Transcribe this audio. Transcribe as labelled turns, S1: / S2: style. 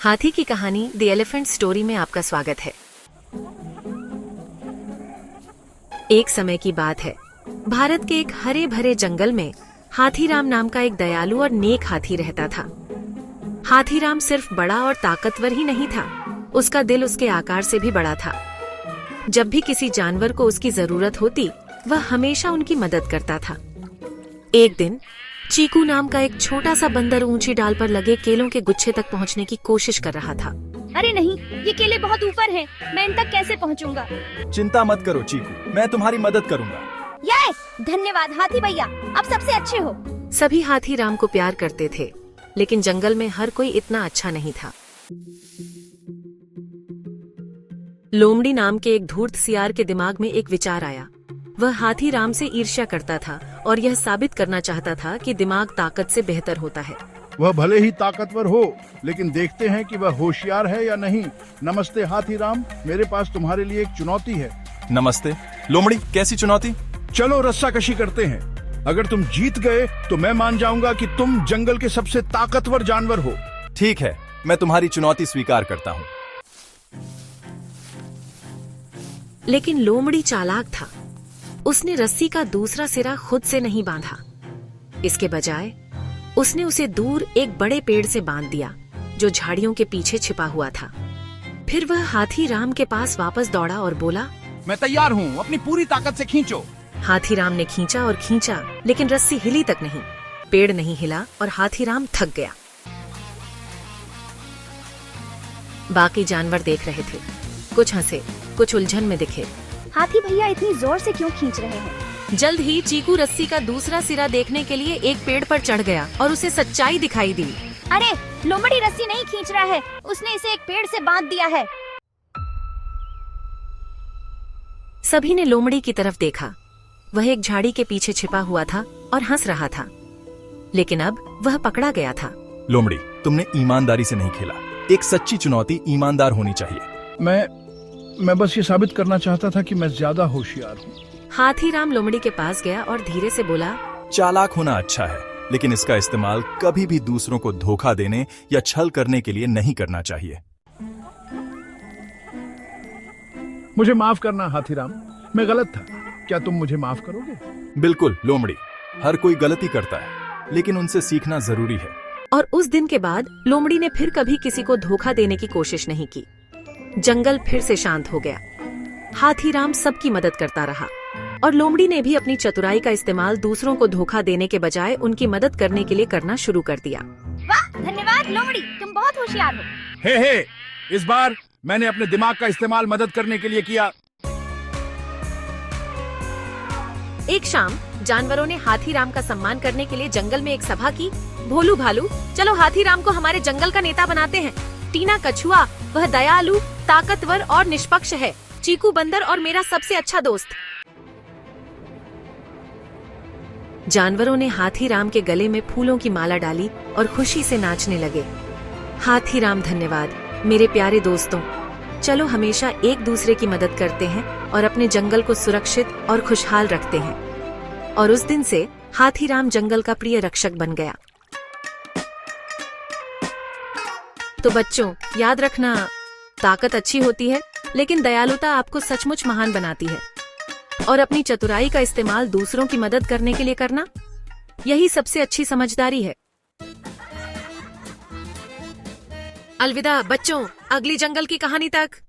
S1: हाथी की कहानी द एलिफेंट स्टोरी में आपका स्वागत है। एक समय की बात है, भारत के एक हरे भरे जंगल में हाथीराम नाम का एक दयालु और नेक हाथी रहता था। हाथीराम सिर्फ बड़ा और ताकतवर ही नहीं था, उसका दिल उसके आकार से भी बड़ा था। जब भी किसी जानवर को उसकी जरूरत होती, वह हमेशा उनकी मदद करता था। एक दिन चीकू नाम का एक छोटा सा बंदर ऊंची डाल पर लगे केलों के गुच्छे तक पहुंचने की कोशिश कर रहा था।
S2: अरे नहीं, ये केले बहुत ऊपर हैं, मैं इन तक कैसे पहुंचूंगा?
S3: चिंता मत करो चीकू, मैं तुम्हारी मदद करूंगा।
S2: ये धन्यवाद हाथी भैया, आप सबसे अच्छे हो।
S1: सभी हाथीराम को प्यार करते थे, लेकिन जंगल में हर कोई इतना अच्छा नहीं था। लोमड़ी नाम के एक धूर्त सियार के दिमाग में एक विचार आया। वह हाथीराम से ईर्ष्या करता था और यह साबित करना चाहता था कि दिमाग ताकत से बेहतर होता है।
S4: वह भले ही ताकतवर हो, लेकिन देखते हैं कि वह होशियार है या नहीं। नमस्ते हाथीराम, मेरे पास तुम्हारे लिए एक चुनौती है।
S3: नमस्ते लोमड़ी, कैसी चुनौती?
S4: चलो रस्साकशी करते हैं। अगर तुम जीत गए तो मैं मान जाऊंगा कि तुम जंगल के सबसे ताकतवर जानवर हो।
S3: ठीक है, मैं तुम्हारी चुनौती स्वीकार करता हूँ।
S1: लेकिन लोमड़ी चालाक था। उसने रस्सी का दूसरा सिरा खुद से नहीं बांधा। इसके बजाय उसने उसे दूर एक बड़े पेड़ से बांध दिया, जो झाड़ियों के पीछे छिपा हुआ था। फिर वह हाथीराम के पास वापस दौड़ा और बोला,
S5: मैं तैयार हूँ, अपनी पूरी ताकत से खींचो।
S1: हाथीराम ने खींचा और खींचा, लेकिन रस्सी हिली तक नहीं। पेड़ नहीं हिला और हाथीराम थक गया। बाकी जानवर देख रहे थे, कुछ हंसे, कुछ उलझन में दिखे।
S2: हाथी भैया इतनी जोर से क्यों खींच रहे हैं?
S1: जल्द ही चीकू रस्सी का दूसरा सिरा देखने के लिए एक पेड़ पर चढ़ गया और उसे सच्चाई दिखाई दी।
S2: अरे लोमड़ी रस्सी नहीं खींच रहा है, उसने इसे एक पेड़ से बांध दिया है।
S1: सभी ने लोमड़ी की तरफ देखा। वह एक झाड़ी के पीछे छिपा हुआ था और हंस रहा था, लेकिन अब वह पकड़ा गया था।
S3: लोमड़ी, तुमने ईमानदारी से नहीं खेला। एक सच्ची चुनौती ईमानदार होनी चाहिए।
S4: मैं बस ये साबित करना चाहता था कि मैं ज्यादा होशियार हूँ।
S1: हाथीराम लोमड़ी के पास गया और धीरे से बोला,
S3: चालाक होना अच्छा है, लेकिन इसका इस्तेमाल कभी भी दूसरों को धोखा देने या छल करने के लिए नहीं करना चाहिए।
S4: मुझे माफ करना हाथीराम, मैं गलत था। क्या तुम मुझे माफ करोगे?
S3: बिल्कुल लोमड़ी, हर कोई गलती करता है, लेकिन उनसे सीखना जरूरी है।
S1: और उस दिन के बाद लोमड़ी ने फिर कभी किसी को धोखा देने की कोशिश नहीं की। जंगल फिर से शांत हो गया। हाथीराम सबकी मदद करता रहा और लोमड़ी ने भी अपनी चतुराई का इस्तेमाल दूसरों को धोखा देने के बजाय उनकी मदद करने के लिए करना शुरू कर दिया।
S2: वाह, धन्यवाद लोमड़ी, तुम बहुत होशियार हो।
S4: हे, इस बार मैंने अपने दिमाग का इस्तेमाल मदद करने के लिए किया।
S1: एक शाम जानवरों ने हाथीराम का सम्मान करने के लिए जंगल में एक सभा की। भोलू भालू, चलो हाथीराम को हमारे जंगल का नेता बनाते हैं। टीना कछुआ, वह दयालु, ताकतवर और निष्पक्ष है। चीकू बंदर और मेरा सबसे अच्छा दोस्त। जानवरों ने हाथीराम के गले में फूलों की माला डाली और खुशी से नाचने लगे। हाथीराम धन्यवाद मेरे प्यारे दोस्तों, चलो हमेशा एक दूसरे की मदद करते हैं और अपने जंगल को सुरक्षित और खुशहाल रखते हैं। और उस दिन से हाथीराम जंगल का प्रिय रक्षक बन गया। तो बच्चों, याद रखना, ताकत अच्छी होती है, लेकिन दयालुता आपको सचमुच महान बनाती है। और अपनी चतुराई का इस्तेमाल दूसरों की मदद करने के लिए करना, यही सबसे अच्छी समझदारी है। अलविदा बच्चों, अगली जंगल की कहानी तक।